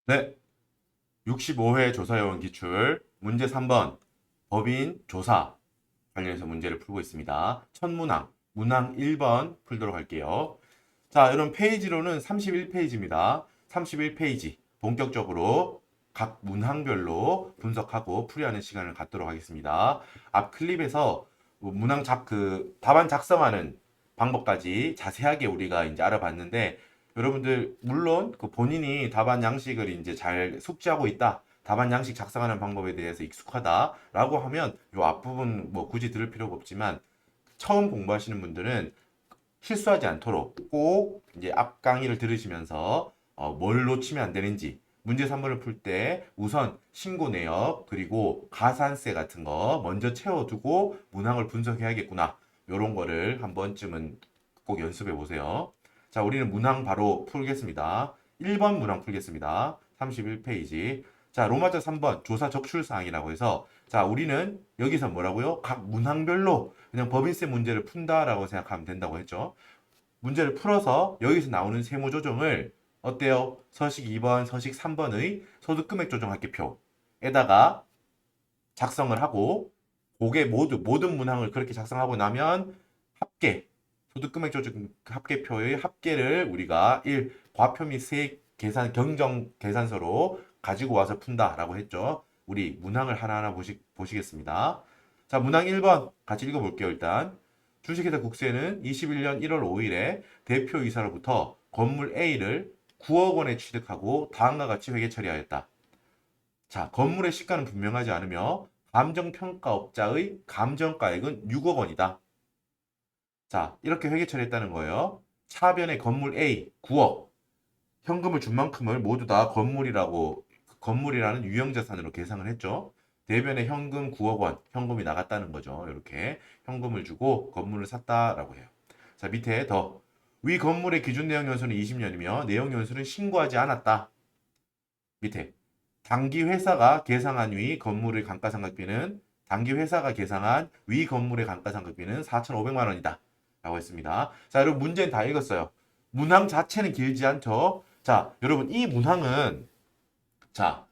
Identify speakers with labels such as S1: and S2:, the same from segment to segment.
S1: 네, 65회 조사요원 기출 문제 3번 법인 조사 관련해서 문제를 풀고 있습니다. 첫 문항, 문항 1번 풀도록 할게요. 자, 이런 페이지로는 31페이지입니다. 31페이지 본격적으로 각 문항별로 분석하고 풀이하는 시간을 갖도록 하겠습니다. 앞 클립에서 답안 작성하는 방법까지 자세하게 우리가 이제 알아봤는데 여러분들 물론 그 본인이 답안 양식을 이제 잘 숙지하고 있다. 답안 양식 작성하는 방법에 대해서 익숙하다라고 하면 요 앞부분 뭐 굳이 들을 필요가 없지만 처음 공부하시는 분들은 실수하지 않도록 꼭 이제 앞 강의를 들으시면서 뭘 놓치면 안 되는지 문제 3번을 풀 때 우선 신고 내역 그리고 가산세 같은 거 먼저 채워두고 문항을 분석해야겠구나. 요런 거를 한 번쯤은 꼭 연습해 보세요. 자, 우리는 문항 바로 풀겠습니다. 1번 문항 풀겠습니다. 31페이지. 자, 로마자 3번 조사 적출 사항이라고 해서 자, 우리는 여기서 뭐라고요? 각 문항별로 그냥 법인세 문제를 푼다라고 생각하면 된다고 했죠. 문제를 풀어서 여기서 나오는 세무 조정을 어때요? 서식 2번, 서식 3번의 소득금액 조정 합계표에다가 작성을 하고 그게 모든 문항을 그렇게 작성하고 나면 합계 소득금액 조정 합계표의 합계를 우리가 1 과표 및 세액 계산 경정 계산서로 가지고 와서 푼다라고 했죠. 우리 문항을 하나하나 보시겠습니다. 자, 문항 1번 같이 읽어볼게요. 일단 주식회사 국세는 21년 1월 5일에 대표이사로부터 건물 A를 9억 원에 취득하고 다음과 같이 회계 처리하였다. 자, 건물의 시가는 분명하지 않으며 감정평가업자의 감정가액은 6억 원이다. 자, 이렇게 회계 처리했다는 거예요. 차변의 건물 A 9억, 현금을 준 만큼을 모두 다 건물이라는 유형자산으로 계상을 했죠. 대변에 현금 9억 원, 현금이 나갔다는 거죠. 이렇게 현금을 주고 건물을 샀다라고 해요. 자, 밑에 더. 위 건물의 기준 내역 연수는 20년이며 내역 연수는 신고하지 않았다. 밑에. 당기 회사가 계상한 위 건물의 감가상각비는 당기 회사가 계상한 위 건물의 감가상각비는 4,500만 원이다. 라고 했습니다. 자, 여러분 문제는 다 읽었어요. 문항 자체는 길지 않죠? 자, 여러분 이 문항은 자,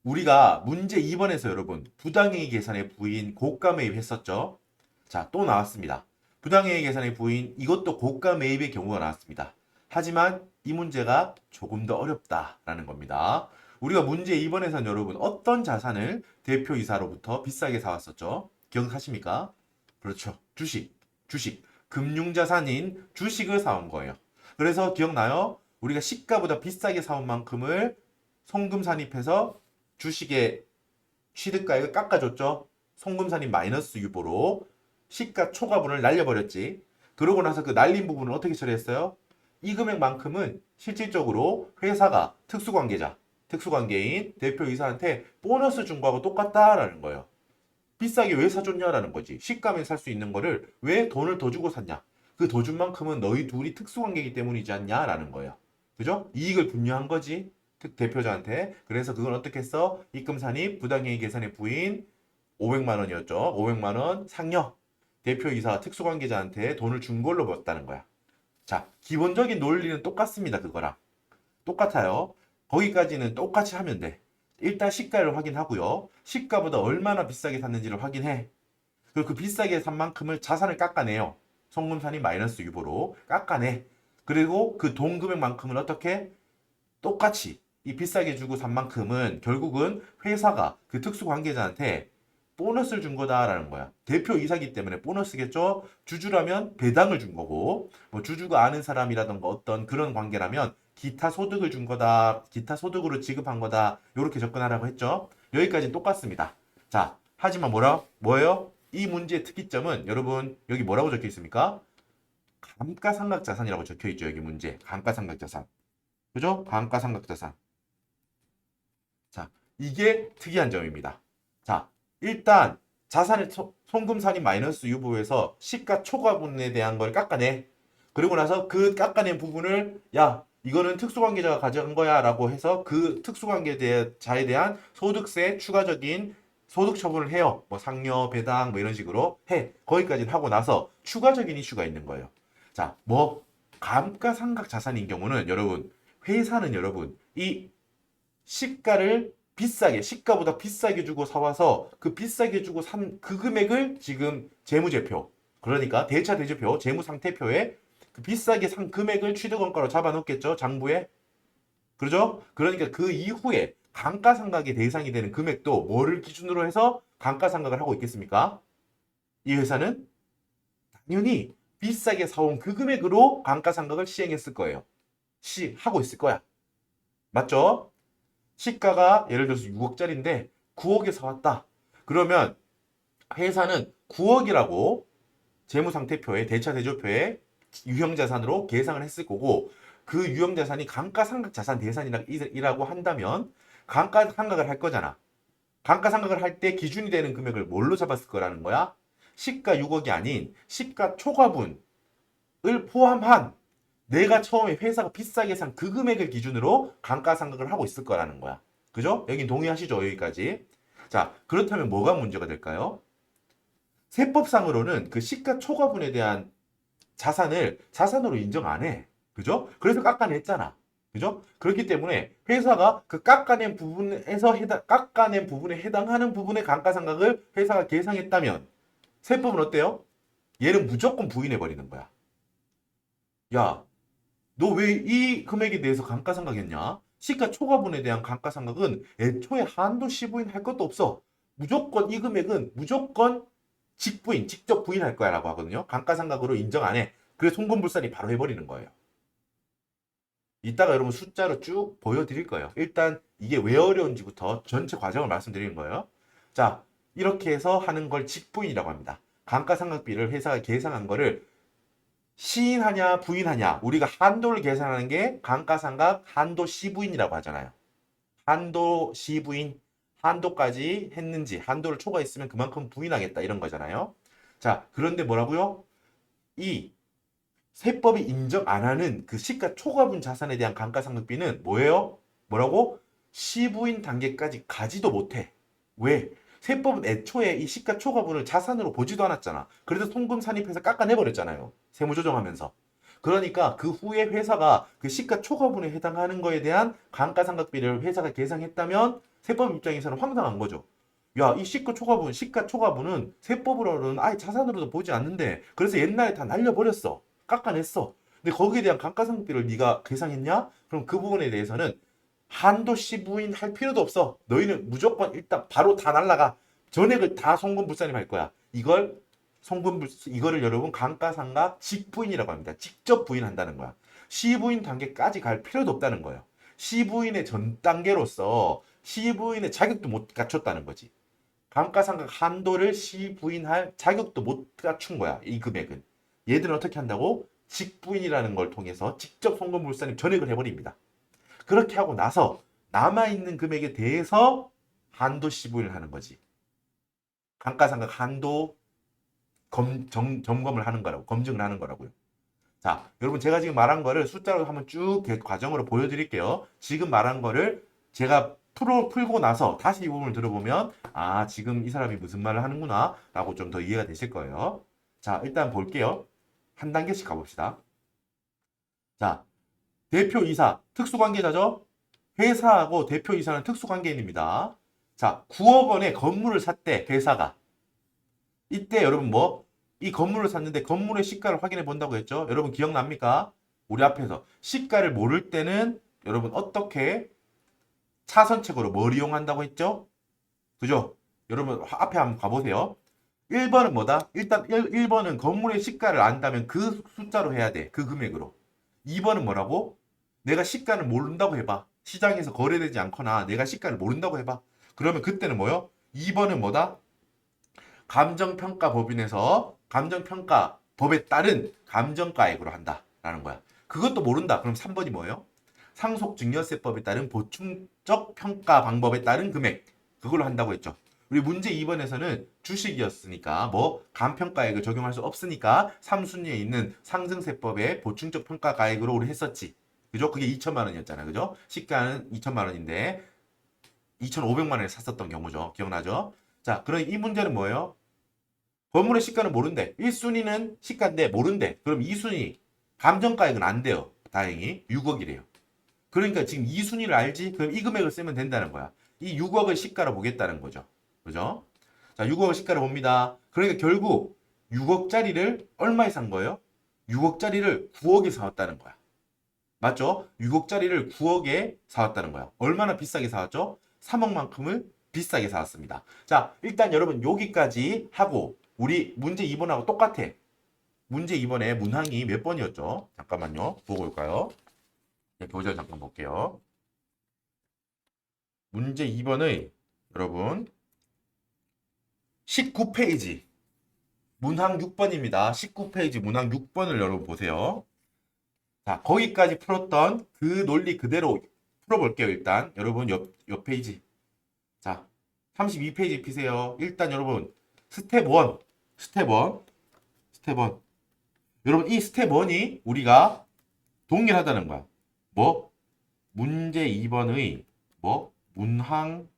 S1: 우리가 문제 2번에서 여러분 부당이익 계산의 부인 고가 매입 했었죠? 자, 또 나왔습니다. 부당이익 계산의 부인 이것도 고가 매입의 경우가 나왔습니다. 하지만 이 문제가 조금 더 어렵다라는 겁니다. 우리가 문제 2번에서는 여러분 어떤 자산을 대표이사로부터 비싸게 사왔었죠? 기억하십니까? 그렇죠. 주식. 금융자산인 주식을 사온 거예요. 그래서 기억나요? 우리가 시가보다 비싸게 사온 만큼을 송금 산입해서 주식의 취득가액을 깎아줬죠. 송금 산입 마이너스 유보로 시가 초과분을 날려버렸지. 그러고 나서 그 날린 부분을 어떻게 처리했어요? 이 금액만큼은 실질적으로 회사가 특수관계인 대표이사한테 보너스 준 거하고 똑같다라는 거예요. 비싸게 왜 사줬냐라는 거지. 시가면 살 수 있는 거를 왜 돈을 더 주고 샀냐. 그 더 준 만큼은 너희 둘이 특수관계이기 때문이지 않냐라는 거예요. 그죠? 이익을 분유한 거지. 대표자한테. 그래서 그건 어떻게 했어? 입금산입, 부당이익 계산의 부인 500만 원이었죠. 500만 원 상여. 대표이사 특수관계자한테 돈을 준 걸로 봤다는 거야. 자, 기본적인 논리는 똑같습니다. 그거랑. 똑같아요. 거기까지는 똑같이 하면 돼. 일단 시가를 확인하고요. 시가보다 얼마나 비싸게 샀는지를 확인해. 그리고 그 비싸게 산 만큼을 자산을 깎아내요. 송금산이 마이너스 유보로 깎아내. 그리고 그 돈 금액만큼은 어떻게? 똑같이 이 비싸게 주고 산 만큼은 결국은 회사가 그 특수 관계자한테 보너스를 준 거다라는 거야. 대표 이사기 때문에 보너스겠죠? 주주라면 배당을 준 거고, 뭐 주주가 아는 사람이라던가 어떤 그런 관계라면 기타 소득을 준 거다, 기타 소득으로 지급한 거다, 이렇게 접근하라고 했죠. 여기까지는 똑같습니다. 자, 하지만 뭐예요? 이 문제의 특이점은 여러분 여기 뭐라고 적혀 있습니까? 감가상각자산이라고 적혀 있죠. 여기 문제. 감가상각자산. 그죠? 감가상각자산. 자, 이게 특이한 점입니다. 자, 일단 자산의 송금산인 마이너스 유보에서 시가 초과분에 대한 걸 깎아내. 그리고 나서 그 깎아낸 부분을 야, 이거는 특수관계자가 가져간 거야 라고 해서 그 특수관계자에 대한 소득세 추가적인 소득 처분을 해요. 뭐 상여, 배당 뭐 이런 식으로 해. 거기까지는 하고 나서 추가적인 이슈가 있는 거예요. 자, 뭐 감가상각 자산인 경우는 여러분 회사는 여러분 이 시가를 비싸게, 시가보다 비싸게 주고 사와서 그 비싸게 주고 산 그 금액을 지금 재무제표, 그러니까 대차 대조표, 재무상태표에 그 비싸게 산 금액을 취득원가로 잡아놓겠죠, 장부에. 그러죠? 그러니까 그 이후에 감가상각의 대상이 되는 금액도 뭐를 기준으로 해서 감가상각을 하고 있겠습니까? 이 회사는 당연히 비싸게 사온 그 금액으로 감가상각을 시행했을 거예요. 하고 있을 거야. 맞죠? 시가가 예를 들어서 6억짜리인데 9억에 사왔다. 그러면 회사는 9억이라고 재무상태표에 대차대조표에 유형자산으로 계상을 했을 거고, 그 유형자산이 감가상각자산 대산이라고 한다면 감가상각을 할 거잖아. 감가상각을 할 때 기준이 되는 금액을 뭘로 잡았을 거라는 거야? 시가 6억이 아닌 시가 초과분을 포함한 내가 처음에 회사가 비싸게 산 그 금액을 기준으로 감가상각을 하고 있을 거라는 거야. 그죠? 여긴 동의하시죠? 여기까지. 자, 그렇다면 뭐가 문제가 될까요? 세법상으로는 그 시가 초과분에 대한 자산을 자산으로 인정 안 해. 그죠? 그래서 깎아냈잖아. 그죠? 그렇기 때문에 회사가 그 깎아낸 부분에 해당하는 부분의 감가상각을 회사가 계상했다면 세법은 어때요? 얘는 무조건 부인해 버리는 거야. 야, 너 왜 이 금액에 대해서 감가상각했냐? 시가 초과분에 대한 감가상각은 애초에 한도 시부인 할 것도 없어. 무조건 이 금액은 무조건 직부인, 직접 부인할 거야 라고 하거든요. 감가상각으로 인정 안 해. 그래서 송금불산이 바로 해버리는 거예요. 이따가 여러분 숫자로 쭉 보여드릴 거예요. 일단 이게 왜 어려운지부터 전체 과정을 말씀드리는 거예요. 자, 이렇게 해서 하는 걸 직부인이라고 합니다. 감가상각비를 회사가 계산한 거를 시인하냐 부인하냐, 우리가 한도를 계산하는 게 감가상각 한도 시부인이라고 하잖아요. 한도 시부인, 한도까지 했는지, 한도를 초과했으면 그만큼 부인하겠다 이런 거잖아요. 자, 그런데 뭐라고요? 이 세법이 인정 안 하는 그 시가 초과분 자산에 대한 감가상각비는 뭐예요? 뭐라고? 시부인 단계까지 가지도 못해. 왜? 세법은 애초에 이 시가 초과분을 자산으로 보지도 않았잖아. 그래서 송금 산입해서 깎아내버렸잖아요. 세무조정하면서. 그러니까 그 후에 회사가 그 시가 초과분에 해당하는 거에 대한 감가상각비를 회사가 계상했다면 세법 입장에서는 황당한 거죠. 야, 이 시가 초과분은 세법으로는 아예 자산으로도 보지 않는데, 그래서 옛날에 다 날려버렸어. 깎아냈어. 근데 거기에 대한 감가상각비를 네가 계상했냐? 그럼 그 부분에 대해서는 한도 시부인 할 필요도 없어. 너희는 무조건 일단 바로 다 날라가. 전액을 다 송금불산임 할 거야. 이거를 여러분 감가상각 직부인이라고 합니다. 직접 부인한다는 거야. 시부인 단계까지 갈 필요도 없다는 거예요. 시부인의 전 단계로서 시부인의 자격도 못 갖췄다는 거지. 감가상각 한도를 시부인할 자격도 못 갖춘 거야. 이 금액은. 얘들은 어떻게 한다고? 직부인이라는 걸 통해서 직접 송금불산임 전액을 해버립니다. 그렇게 하고 나서 남아있는 금액에 대해서 한도 시부인을 하는 거지. 감가상각 한도 점검을 하는 거라고, 검증을 하는 거라고요. 자, 여러분 제가 지금 말한 거를 숫자로 한번 쭉 과정으로 보여드릴게요. 지금 말한 거를 제가 풀고 나서 다시 이 부분을 들어보면 아, 지금 이 사람이 무슨 말을 하는구나 라고 좀 더 이해가 되실 거예요. 자, 일단 볼게요. 한 단계씩 가봅시다. 자, 대표이사 특수관계자죠. 회사하고 대표이사는 특수관계인입니다. 자, 9억 원의 건물을 샀대, 회사가. 이때 여러분 이 건물을 샀는데 건물의 시가를 확인해 본다고 했죠. 여러분 기억납니까? 우리 앞에서 시가를 모를 때는 여러분 어떻게 차선책으로 뭘 이용한다고 했죠? 그죠? 여러분 앞에 한번 가보세요. 1번은 뭐다? 일단 1번은 건물의 시가를 안다면 그 숫자로 해야 돼. 그 금액으로. 2번은 뭐라고? 내가 시가를 모른다고 해봐. 시장에서 거래되지 않거나 내가 시가를 모른다고 해봐. 그러면 그때는 뭐요? 2번은 뭐다? 감정평가법인에서 감정평가법에 따른 감정가액으로 한다라는 거야. 그것도 모른다. 그럼 3번이 뭐예요? 상속증여세법에 따른 보충적 평가 방법에 따른 금액. 그걸로 한다고 했죠. 우리 문제 2번에서는 주식이었으니까 감평가액을 적용할 수 없으니까 3순위에 있는 상승세법의 보충적 평가가액으로 우리 했었지. 그죠? 그게 2천만 원이었잖아. 그죠? 시가는 2천만 원인데 2,500만 원에 샀었던 경우죠. 기억나죠? 자, 그럼 이 문제는 뭐예요? 건물의 시가는 모른대. 1순위는 시가인데 모른대. 그럼 2순위 감정가액은 안 돼요. 다행히 6억이래요. 그러니까 지금 이 순위를 알지? 그럼 이 금액을 쓰면 된다는 거야. 이 6억을 시가로 보겠다는 거죠. 그죠? 자, 6억을 시가로 봅니다. 그러니까 결국 6억짜리를 얼마에 산 거예요? 6억짜리를 9억에 사왔다는 거야. 맞죠? 6억짜리를 9억에 사왔다는 거야. 얼마나 비싸게 사왔죠? 3억만큼을 비싸게 사왔습니다. 자, 일단 여러분 여기까지 하고 우리 문제 2번하고 똑같아. 문제 2번에 문항이 몇 번이었죠? 잠깐만요. 보고 올까요? 네, 교재 잠깐 볼게요. 문제 2번의 여러분 19페이지 문항 6번입니다. 19페이지 문항 6번을 여러분 보세요. 자, 거기까지 풀었던 그 논리 그대로 풀어볼게요. 일단 여러분 옆 페이지. 자, 32페이지 피세요. 일단 여러분 스텝 1, 스텝 1, 스텝 1. 여러분 이 스텝 1이 우리가 동일하다는 거야. 뭐? 문제 2번의 뭐? 문항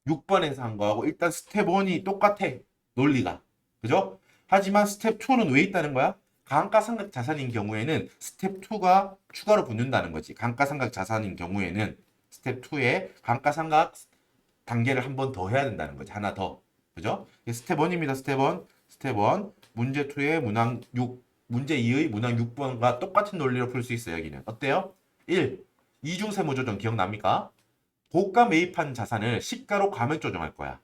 S1: 6번에서 한 거하고 일단 스텝 1이 똑같아. 논리가. 그죠? 하지만 스텝 2는 왜 있다는 거야? 감가상각 자산인 경우에는 스텝 2가 추가로 붙는다는 거지. 감가상각 자산인 경우에는 스텝 2에 감가상각 단계를 한 번 더 해야 된다는 거지. 하나 더. 그죠? 스텝 1입니다. 스텝 1. 스텝 1. 문제 2의 문항 6. 문제 2의 문항 6번과 똑같은 논리로 풀 수 있어요. 여기는. 어때요? 1. 이중세무조정 기억납니까? 고가 매입한 자산을 시가로 감액 조정할 거야.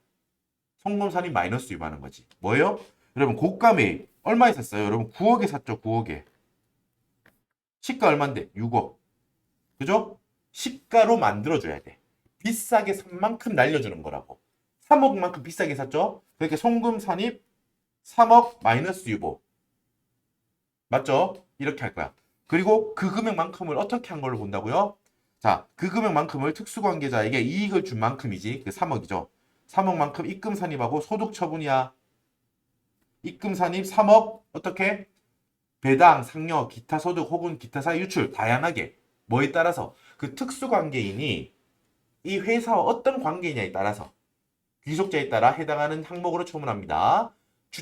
S1: 송금산이 마이너스 유입하는 거지. 뭐예요? 여러분 고가 매입 얼마에 샀어요? 여러분 9억에 샀죠. 9억에. 시가 얼마인데? 6억. 그죠? 시가로 만들어줘야 돼. 비싸게 산 만큼 날려주는 거라고. 3억만큼 비싸게 샀죠? 그러니까 송금산입 3억 마이너스 유보. 맞죠? 이렇게 할 거야. 그리고 그 금액만큼을 어떻게 한 걸로 본다고요? 자, 그 금액만큼을 특수관계자에게 이익을 준 만큼이지. 그 3억이죠. 3억만큼 입금 산입하고 소득 처분이야. 입금 산입 3억 어떻게? 배당, 상여, 기타 소득 혹은 기타 사유 유출 다양하게 뭐에 따라서 그 특수관계인이 이 회사와 어떤 관계냐에 따라서 귀속자에 따라 해당하는 항목으로 처분합니다.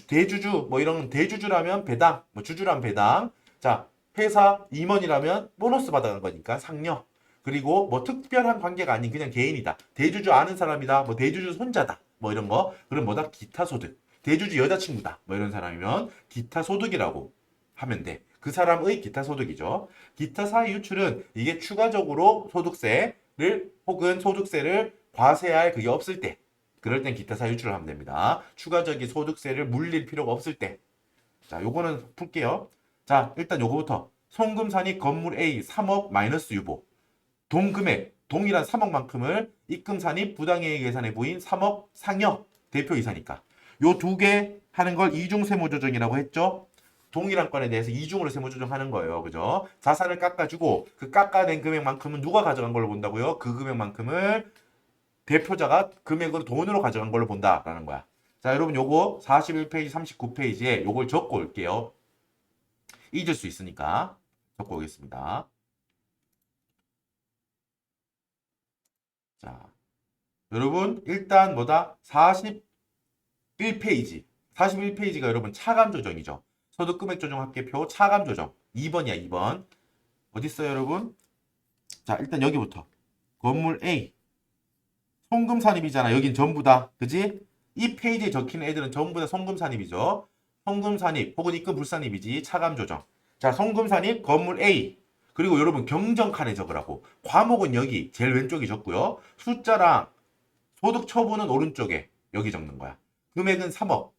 S1: 대주주 뭐 이런 대주주라면 배당, 뭐 주주라면 배당. 자, 회사 임원이라면 보너스 받아간 거니까 상여. 그리고 뭐 특별한 관계가 아닌 그냥 개인이다. 대주주 아는 사람이다. 뭐 대주주 손자다. 뭐 이런 거. 그럼 뭐다? 기타 소득. 대주주 여자친구다. 뭐 이런 사람이면 기타 소득이라고 하면 돼. 그 사람의 기타 소득이죠. 기타 사유 유출은 이게 추가적으로 소득세를 혹은 소득세를 과세할 그게 없을 때 그럴 땐 기타 사유 유출을 하면 됩니다. 추가적인 소득세를 물릴 필요가 없을 때. 자, 요거는 풀게요. 자, 일단 요거부터. 송금산이 건물 A 3억 마이너스 유보. 동금액, 동일한 3억만큼을 입금산이 부당이익 계산에 보인 3억 상여 대표이사니까. 요 두 개 하는 걸 이중세무조정이라고 했죠. 동일한 건에 대해서 이중으로 세무조정하는 거예요. 그죠? 자산을 깎아주고 그 깎아낸 금액만큼은 누가 가져간 걸로 본다고요? 그 금액만큼을 대표자가 금액으로 돈으로 가져간 걸로 본다라는 거야. 자, 여러분 요거 41페이지, 39페이지에 요걸 적고 올게요. 잊을 수 있으니까 적고 오겠습니다. 자, 여러분 일단 뭐다? 41페이지. 41페이지가 여러분 차감 조정이죠. 소득 금액 조정 합계표 차감 조정. 2번이야, 2번. 어디 있어요, 여러분? 자, 일단 여기부터. 건물 A. 송금 산입이잖아. 여긴 전부 다. 그지? 이 페이지에 적힌 애들은 전부 다 송금 산입이죠. 송금 산입 혹은 입금 불산입이지. 차감 조정. 자, 송금 산입 건물 A. 그리고 여러분 경정 칸에 적으라고. 과목은 여기 제일 왼쪽에 적고요. 숫자랑 소득 처분은 오른쪽에 여기 적는 거야. 금액은 3억.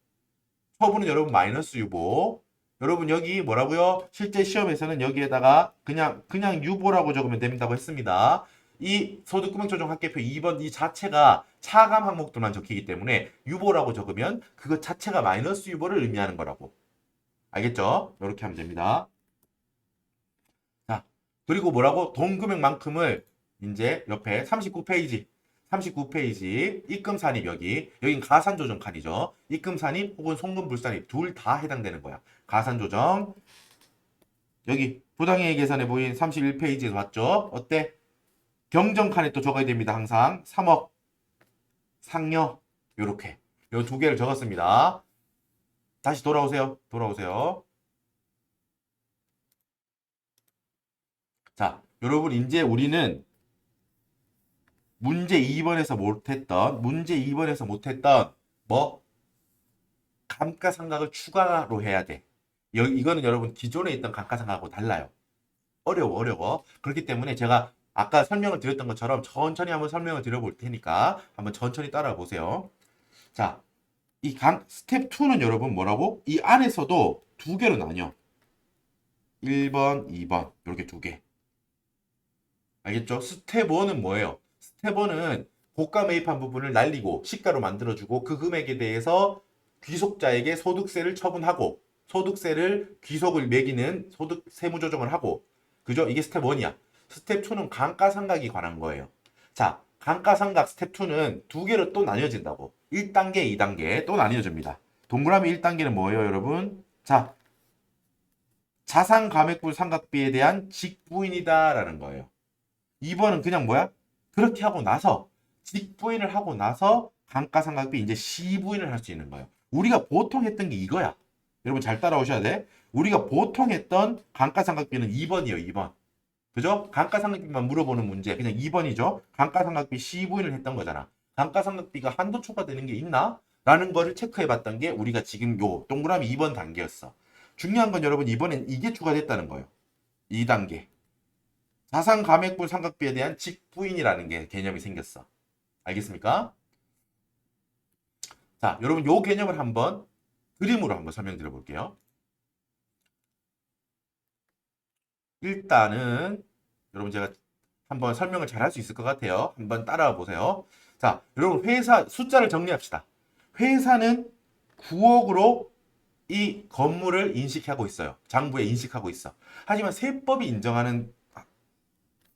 S1: 처분은 여러분 마이너스 유보. 여러분 여기 뭐라고요? 실제 시험에서는 여기에다가 그냥 유보라고 적으면 된다고 했습니다. 이 소득금액 조정 합계표 2번 이 자체가 차감 항목들만 적히기 때문에 유보라고 적으면 그것 자체가 마이너스 유보를 의미하는 거라고. 알겠죠? 이렇게 하면 됩니다. 자, 그리고 뭐라고? 동금액만큼을 이제 옆에 39페이지 39페이지 입금 산입 여긴 가산 조정 칸이죠. 입금 산입 혹은 송금 불산입 둘 다 해당되는 거야. 가산 조정 여기 부당이익 계산에 보인 31페이지에서 봤죠? 어때? 경정 칸에 또 적어야 됩니다. 항상 3억 상여 요렇게 요 두 개를 적었습니다. 다시 돌아오세요. 자, 여러분 이제 우리는 문제 2번에서 못했던 뭐 감가상각을 추가로 해야 돼. 이거는 여러분 기존에 있던 감가상각하고 달라요. 어려워. 그렇기 때문에 제가 아까 설명을 드렸던 것처럼 천천히 한번 설명을 드려볼 테니까 한번 천천히 따라와 보세요. 자, 이 스텝 2는 여러분 뭐라고? 이 안에서도 두 개로 나뉘어. 1번, 2번 이렇게 두 개. 알겠죠? 스텝 1은 뭐예요? 스텝 1은 고가 매입한 부분을 날리고 시가로 만들어주고 그 금액에 대해서 귀속자에게 소득세를 처분하고 소득세를 귀속을 매기는 소득 세무 조정을 하고 그죠? 이게 스텝 1이야. 스텝 2는 감가상각이 관한 거예요. 자, 감가상각 스텝 2는 두 개로 또 나뉘어진다고. 1단계, 2단계 또 나뉘어집니다. 동그라미 1단계는 뭐예요, 여러분? 자, 자산 감액분 삼각비에 대한 직부인이다라는 거예요. 2번은 그냥 뭐야? 그렇게 하고 나서 직부인을 하고 나서 감가상각비 이제 시부인을 할 수 있는 거예요. 우리가 보통 했던 게 이거야. 여러분 잘 따라오셔야 돼. 우리가 보통 했던 감가상각비는 2번이에요. 2번. 그죠? 감가상각비만 물어보는 문제 그냥 2번이죠. 감가상각비 시부인을 했던 거잖아. 감가상각비가 한도 초과되는 게 있나? 라는 거를 체크해 봤던 게 우리가 지금 요 동그라미 2번 단계였어. 중요한 건 여러분 이번엔 이게 추가됐다는 거예요. 2단계. 자산 감액분 삼각비에 대한 직부인이라는 게 개념이 생겼어. 알겠습니까? 자, 여러분 요 개념을 한번 그림으로 한번 설명드려 볼게요. 일단은 여러분 제가 한번 설명을 잘 할 수 있을 것 같아요. 한번 따라와 보세요. 자, 여러분 회사 숫자를 정리합시다. 회사는 9억으로 이 건물을 인식하고 있어요. 장부에 인식하고 있어. 하지만 세법이 인정하는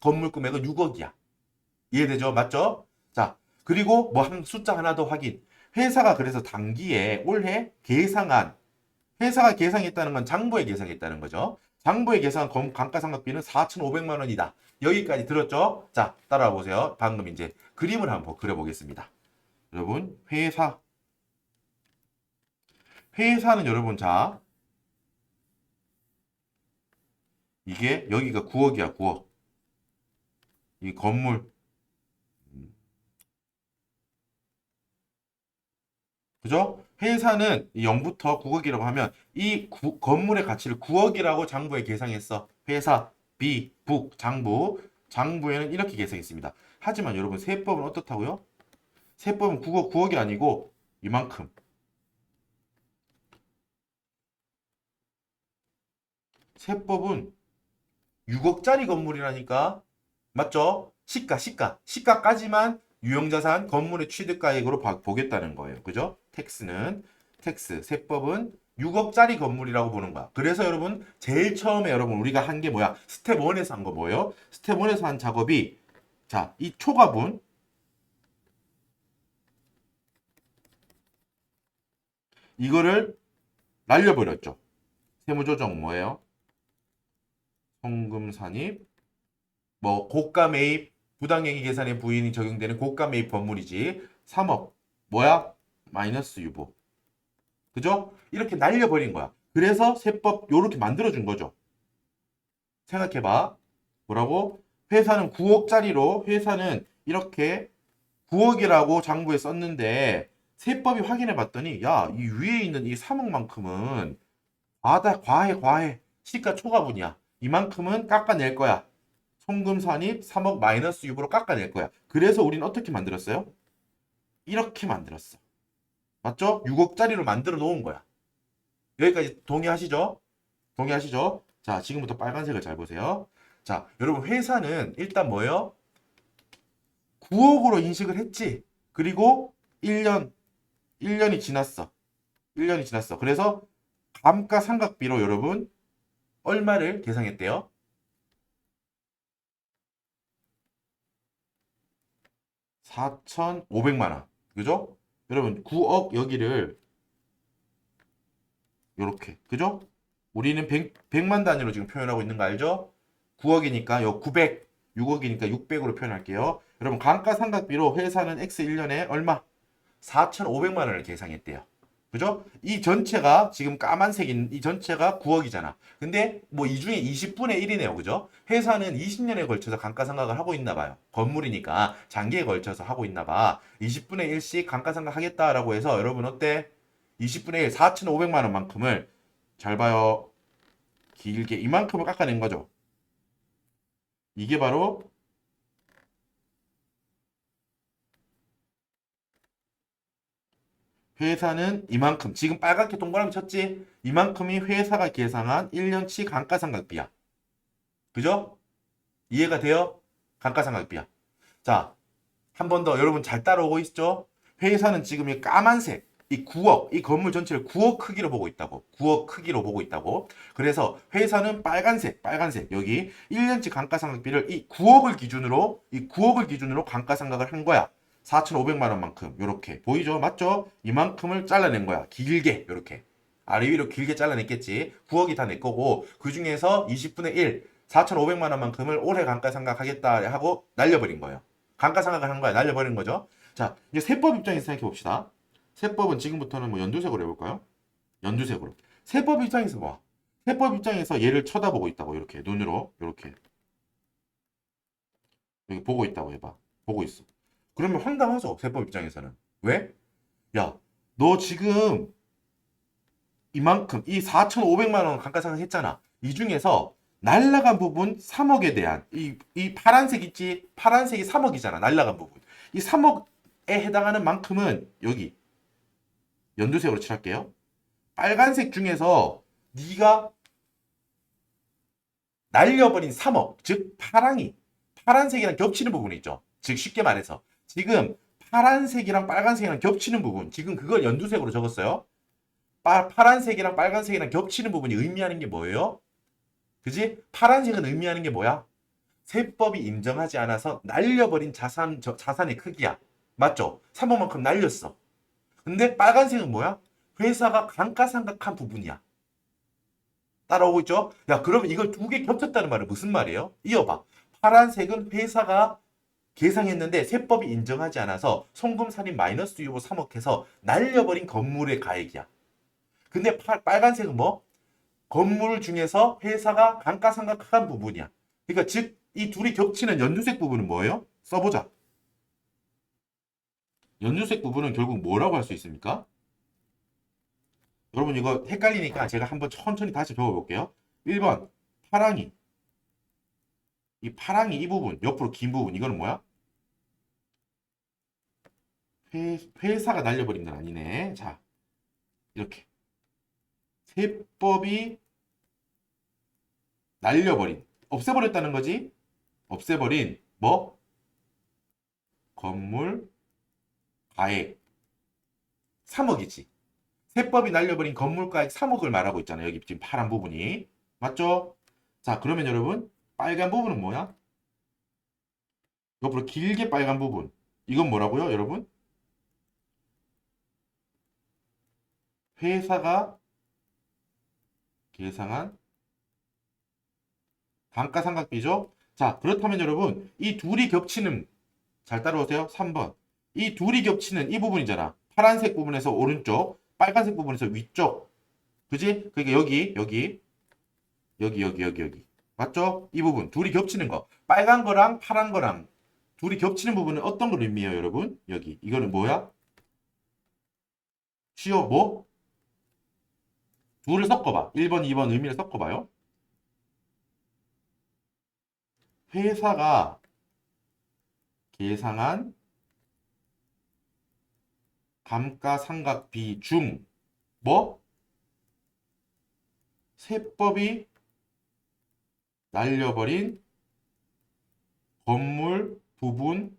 S1: 건물 금액은 6억이야. 이해되죠? 맞죠? 자, 그리고 뭐 한 숫자 하나 더 확인. 회사가 그래서 단기에 올해 계상한 회사가 계상했다는 건 장부에 계상했다는 거죠. 장부에 계상한 감가상각비는 4,500만 원이다. 여기까지 들었죠? 자, 따라와 보세요. 방금 이제 그림을 한번 그려보겠습니다. 여러분, 회사는 여러분 자, 이게 여기가 9억이야, 9억. 이 건물 그죠? 회사는 0부터 9억이라고 하면 이 건물의 가치를 9억이라고 장부에 계상했어. 회사, 비, 북, 장부. 장부에는 이렇게 계상했습니다. 하지만 여러분 세법은 어떻다고요? 세법은 9억이 아니고 이만큼. 세법은 6억짜리 건물이라니까. 맞죠? 시가까지만 유형자산 건물의 취득가액으로 보겠다는 거예요. 그죠? 세법은 6억짜리 건물이라고 보는 거야. 그래서 여러분 제일 처음에 여러분 우리가 한 게 뭐야? 스텝 1에서 한 거 뭐예요? 스텝 1에서 한 작업이 자, 이 초과분 이거를 날려버렸죠. 세무조정 뭐예요? 송금산입 뭐 고가 매입 부당행위 계산의 부인이 적용되는 고가 매입 법물이지. 3억 뭐야? 마이너스 유보. 그죠? 이렇게 날려버린 거야. 그래서 세법 요렇게 만들어준 거죠. 생각해봐. 뭐라고? 회사는 9억짜리로 회사는 이렇게 9억이라고 장부에 썼는데 세법이 확인해 봤더니 야, 이 위에 있는 이 3억만큼은 과해. 시가 초과분이야. 이만큼은 깎아낼 거야. 송금산입 3억 마이너스 유보로 깎아낼 거야. 그래서 우리는 어떻게 만들었어요? 이렇게 만들었어. 맞죠? 6억짜리로 만들어 놓은 거야. 여기까지 동의하시죠? 동의하시죠? 자, 지금부터 빨간색을 잘 보세요. 자, 여러분 회사는 일단 뭐예요? 9억으로 인식을 했지. 그리고 1년이 지났어. 1년이 지났어. 그래서 감가상각비로 여러분 얼마를 계상했대요? 4,500만 원. 그죠? 여러분 9억 여기를 요렇게. 그죠? 우리는 100만 단위로 지금 표현하고 있는 거 알죠? 9억이니까 요 900, 6억이니까 600으로 표현할게요. 여러분 감가상각비로 회사는 X 1년에 얼마? 4,500만 원을 계상했대요. 그죠? 이 전체가 지금 까만색인 이 전체가 9억이잖아. 근데 뭐 이 중에 20분의 1이네요. 그죠? 회사는 20년에 걸쳐서 감가상각을 하고 있나 봐요. 건물이니까 장기에 걸쳐서 하고 있나 봐. 20분의 1씩 감가상각 하겠다라고 해서 여러분 어때? 20분의 1, 4,500만 원만큼을 잘 봐요. 길게 이만큼을 깎아낸 거죠. 이게 바로 회사는 이만큼 지금 빨갛게 동그라미 쳤지? 이만큼이 회사가 계상한 1년치 감가상각비야. 그죠? 이해가 돼요? 감가상각비야. 자, 한 번 더 여러분 잘 따라오고 있죠? 회사는 지금 이 까만색 이 9억, 이 건물 전체를 9억 크기로 보고 있다고. 9억 크기로 보고 있다고. 그래서 회사는 빨간색 여기 1년치 감가상각비를 이 9억을 기준으로 감가상각을 한 거야. 4,500만 원만큼 요렇게 보이죠? 맞죠? 이만큼을 잘라낸 거야. 길게 요렇게. 아래 위로 길게 잘라냈겠지. 9억이 다 내 거고 그 중에서 20분의 1, 4,500만 원만큼을 올해 감가상각하겠다 하고 날려버린 거예요. 감가상각을 한 거야. 날려버린 거죠. 자, 이제 세법 입장에서 생각해 봅시다. 세법은 지금부터는 뭐 연두색으로 해볼까요? 연두색으로. 세법 입장에서 봐. 세법 입장에서 얘를 쳐다보고 있다고 이렇게 눈으로 이렇게 여기 보고 있다고 해봐. 보고 있어. 그러면 황당하죠. 세법 입장에서는. 왜? 야, 너 지금 이만큼 이 4,500만 원 감가상각 했잖아. 이 중에서 날라간 부분 3억에 대한 이 파란색 있지? 파란색이 3억이잖아. 날라간 부분. 이 3억에 해당하는 만큼은 여기 연두색으로 칠할게요. 빨간색 중에서 네가 날려버린 3억, 즉 파란색이랑 겹치는 부분이 있죠. 즉 쉽게 말해서 지금 파란색이랑 빨간색이랑 겹치는 부분, 지금 그걸 연두색으로 적었어요. 파란색이랑 빨간색이랑 겹치는 부분이 의미하는 게 뭐예요? 그지? 파란색은 의미하는 게 뭐야? 세법이 인정하지 않아서 날려버린 자산의 크기야. 맞죠? 3억만큼 날렸어. 근데 빨간색은 뭐야? 회사가 감가상각한 부분이야. 따라오고 있죠? 야, 그러면 이걸 두 개 겹쳤다는 말은 무슨 말이에요? 이어봐. 파란색은 회사가 계상했는데 세법이 인정하지 않아서 송금살인 마이너스 유보 3억 해서 날려버린 건물의 가액이야. 근데 빨간색은 뭐? 건물 중에서 회사가 감가상각한 부분이야. 그러니까 즉 이 둘이 겹치는 연두색 부분은 뭐예요? 써보자. 연두색 부분은 결국 뭐라고 할 수 있습니까? 여러분 이거 헷갈리니까 제가 한번 천천히 다시 배워볼게요. 1번 파랑이. 이 파랑이 이 부분 옆으로 긴 부분 이거는 뭐야? 회사가 날려버린 건 아니네. 자 이렇게 세법이 날려버린 없애버렸다는 거지. 없애버린 뭐? 건물 가액 3억이지. 세법이 날려버린 건물가액 3억을 말하고 있잖아요. 여기 지금 파란 부분이. 맞죠? 자, 그러면 여러분, 빨간 부분은 뭐야? 옆으로 길게 빨간 부분. 이건 뭐라고요, 여러분? 회사가 계상한 감가상각비죠? 자, 그렇다면 여러분, 이 둘이 겹치는, 잘 따라오세요. 3번. 이 둘이 겹치는 이 부분이잖아. 파란색 부분에서 오른쪽, 빨간색 부분에서 위쪽. 그지? 그러니까 여기. 맞죠? 이 부분 둘이 겹치는 거. 빨간 거랑 파란 거랑 둘이 겹치는 부분은 어떤 걸 의미해요, 여러분? 여기. 이거는 뭐야? 쉬워. 뭐? 둘을 섞어봐. 1번, 2번 의미를 섞어봐요. 회사가 계상한 감가상각비 중 뭐? 세법이 날려버린 건물 부분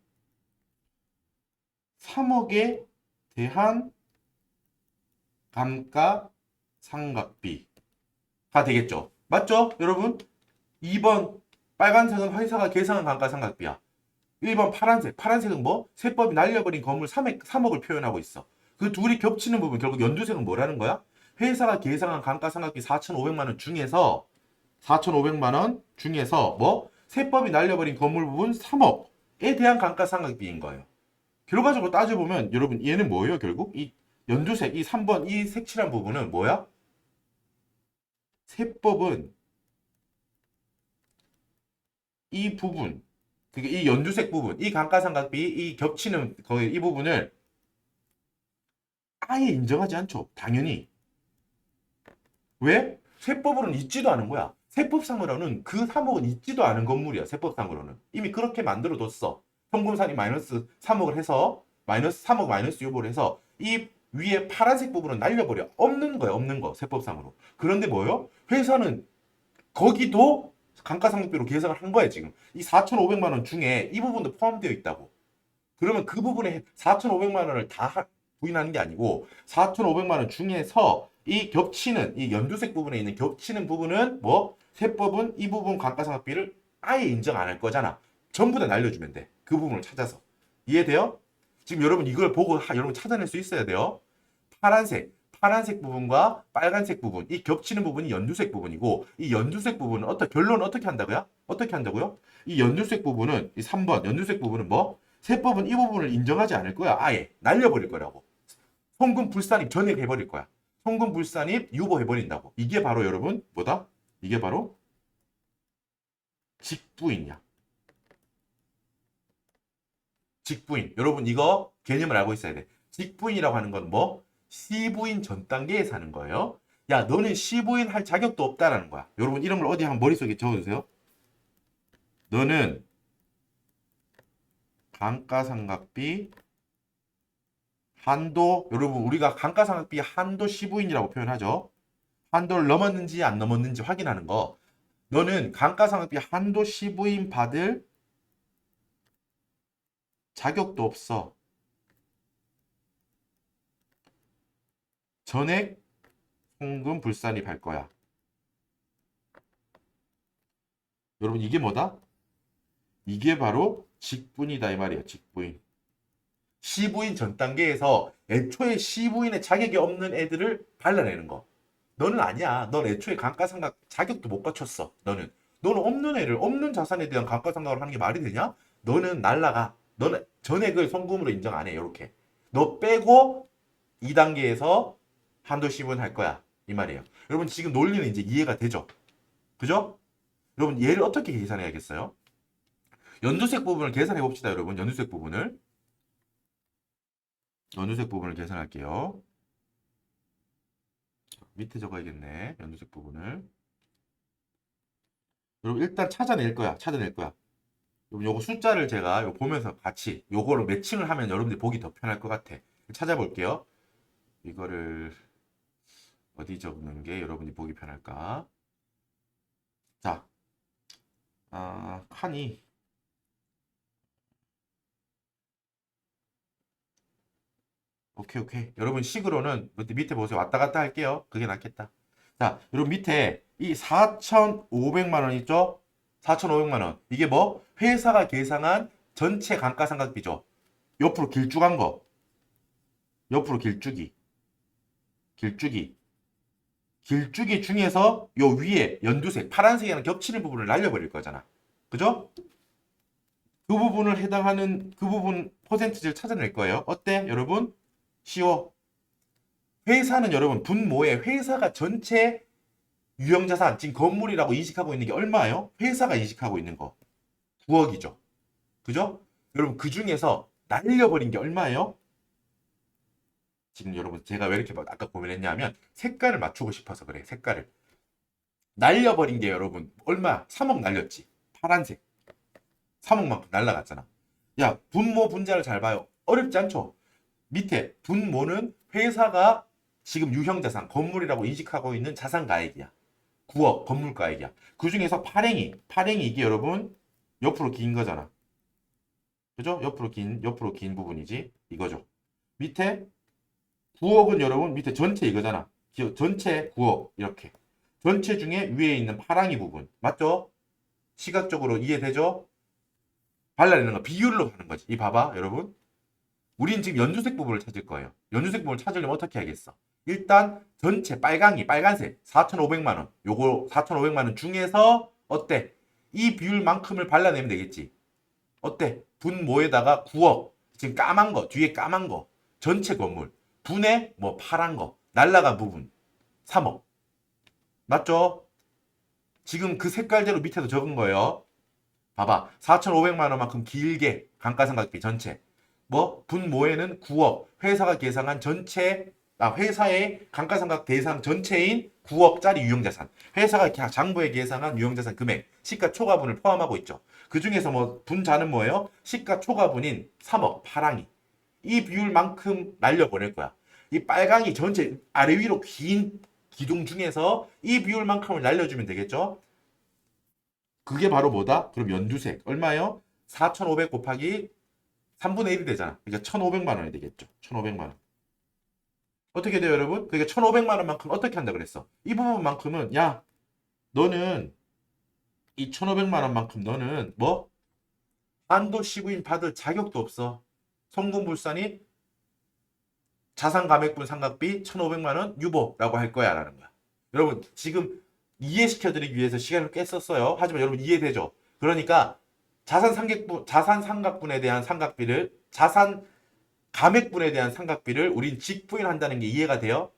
S1: 3억에 대한 감가상각비가 되겠죠. 맞죠? 여러분? 2번 빨간색은 회사가 계상한 감가상각비야. 1번 파란색은 뭐? 세법이 날려버린 건물 3억을 표현하고 있어. 그 둘이 겹치는 부분 결국 연두색은 뭐라는 거야? 회사가 계상한 감가상각비 4,500만 원 중에서 4,500만 원 중에서 뭐? 세법이 날려버린 건물 부분 3억에 대한 감가상각비인 거예요. 결과적으로 따져보면 여러분 얘는 뭐예요? 결국 이 연두색 이 3번 이 색칠한 부분은 뭐야? 세법은 이 부분, 그러니까 이 연두색 부분, 이 감가상각비 이 겹치는 거의 이 부분을 아예 인정하지 않죠. 당연히. 왜? 세법으로는 있지도 않은 거야. 세법상으로는 그 3억은 있지도 않은 건물이야. 세법상으로는. 이미 그렇게 만들어뒀어. 현금산이 마이너스 3억을 해서 마이너스 3억 마이너스 요보를 해서 이 위에 파란색 부분은 날려버려. 없는 거야. 없는 거. 세법상으로. 그런데 뭐요? 회사는 거기도 감가상각비로 계산을 한 거야. 지금. 이 4,500만 원 중에 이 부분도 포함되어 있다고. 그러면 그 부분에 4,500만 원을 다 부인하는 게 아니고 4,500만 원 중에서 이 겹치는 이 연두색 부분에 있는 겹치는 부분은 뭐 세법은 이 부분 감가상각비를 아예 인정 안 할 거잖아. 전부 다 날려주면 돼. 그 부분을 찾아서. 이해돼요? 지금 여러분 이걸 보고 여러분 찾아낼 수 있어야 돼요. 파란색 부분과 빨간색 부분, 이 겹치는 부분이 연두색 부분이고 이 연두색 부분은 결론은 어떻게 한다고요? 어떻게 한다고요? 이 연두색 부분은 이 3번 연두색 부분은 뭐? 세법은 이 부분을 인정하지 않을 거야. 아예 날려버릴 거라고. 송금 불산입 전액해버릴 거야. 송금 불산입 유보해버린다고. 이게 바로 여러분 뭐다? 이게 바로 직부인이야. 직부인. 여러분 이거 개념을 알고 있어야 돼. 직부인이라고 하는 건 뭐? 시부인 전 단계에 사는 거예요. 야, 너는 시부인 할 자격도 없다라는 거야. 여러분 이런 걸 어디 한번 머릿속에 적어주세요. 너는 감가상각비 한도, 여러분 우리가 감가상각비 한도 시부인이라고 표현하죠. 한도를 넘었는지 안 넘었는지 확인하는 거. 너는 감가상각비 한도 시부인 받을 자격도 없어. 전액 송금 불산입 할 거야. 여러분 이게 뭐다? 이게 바로 직분이다 이 말이야. 직부인. 시부인 전 단계에서 애초에 시부인의 자격이 없는 애들을 발라내는 거. 너는 아니야. 넌 애초에 감가상각 자격도 못 갖췄어. 너는 없는 애를 없는 자산에 대한 감가상각을 하는 게 말이 되냐? 너는 날라가. 너는 전액을 송금으로 인정 안 해. 이렇게. 너 빼고 2단계에서 한도 시부인 할 거야. 이 말이에요. 여러분 지금 논리는 이제 이해가 되죠? 그죠? 여러분 얘를 어떻게 계산해야겠어요? 연두색 부분을 계산해 봅시다, 여러분. 연두색 부분을 계산할게요. 밑에 적어야겠네. 연두색 부분을. 여러분 일단 찾아낼 거야. 여러분 요거 숫자를 제가 요 보면서 같이 요거를 매칭을 하면 여러분들이 보기 더 편할 것 같아. 찾아볼게요. 이거를 어디 적는 게 여러분이 보기 편할까? 자, 칸이 오케이. 여러분 식으로는 밑에 보세요. 왔다 갔다 할게요. 그게 낫겠다. 자, 여러분 밑에 이 4,500만 원 있죠? 4,500만 원. 이게 뭐? 회사가 계산한 전체 감가상각비죠. 옆으로 길쭉한 거. 옆으로 길쭉이. 길쭉이 중에서 요 위에 연두색, 파란색이랑 겹치는 부분을 날려버릴 거잖아. 그죠? 그 부분을 해당하는 그 부분 퍼센티지를 찾아낼 거예요. 어때? 여러분? 쉬워. 회사는 여러분 분모에 회사가 전체 유형자산 지금 건물이라고 인식하고 있는 게 얼마예요? 회사가 인식하고 있는 거 9억이죠. 그죠? 여러분 그 중에서 날려버린 게 얼마예요? 지금 여러분 제가 왜 이렇게 아까 고민했냐면 색깔을 맞추고 싶어서 그래. 색깔을 날려버린 게 여러분 얼마? 3억 날렸지. 파란색 3억만큼 날라갔잖아. 야 분모 분자를 잘 봐요. 어렵지 않죠? 밑에 분모는 회사가 지금 유형자산 건물이라고 인식하고 있는 자산가액이야. 9억 건물가액이야. 그 중에서 파랭이 이게 여러분 옆으로 긴 거잖아. 그죠? 옆으로 긴 부분이지. 이거죠. 밑에 9억은 여러분 밑에 전체 이거잖아. 전체 9억 이렇게. 전체 중에 위에 있는 파랑이 부분. 맞죠? 시각적으로 이해되죠? 발라내는 거 비율로 하는 거지. 이 봐봐 여러분. 우린 지금 연두색 부분을 찾을 거예요. 연두색 부분을 찾으려면 어떻게 하겠어? 일단 전체 빨간색 4,500만 원. 요거 4,500만 원 중에서 어때? 이 비율만큼을 발라내면 되겠지. 어때? 분모에다가 9억. 지금 까만 거, 뒤에 까만 거. 전체 건물. 분의 뭐 파란 거, 날라간 부분 3억. 맞죠? 지금 그 색깔대로 밑에도 적은 거예요. 봐봐. 4,500만 원만큼 길게 감가상각비 전체. 뭐 분모에는 9억. 회사가 계상한 전체 회사의 감가상각 대상 전체인 9억짜리 유형자산. 회사가 장부에 계상한 유형자산 금액, 시가초과분을 포함하고 있죠. 그 중에서 뭐 분자는 뭐예요? 시가초과분인 3억 파랑이. 이 비율만큼 날려보낼 거야. 이 빨강이 전체 아래 위로 긴 기둥 중에서 이 비율만큼을 날려주면 되겠죠? 그게 바로 뭐다? 그럼 연두색 얼마요? 4,500 곱하기 3분의 1이 되잖아. 그러니까 1,500만 원이 되겠죠. 1,500만 원. 어떻게 돼요, 여러분? 그러니까 1,500만 원만큼 어떻게 한다 그랬어? 이 부분만큼은 야, 너는 이 1,500만 원만큼 너는 뭐? 한도 시구인 받을 자격도 없어. 송금불산이 자산감액분 상각비 1,500만 원 유보라고 할 거야 라는 거야. 여러분 지금 이해시켜드리기 위해서 시간을 꽤 썼어요. 하지만 여러분 이해되죠? 그러니까 자산 상각분에 대한 상각비를 자산 감액분에 대한 상각비를 우린 직부인한다는 게 이해가 돼요?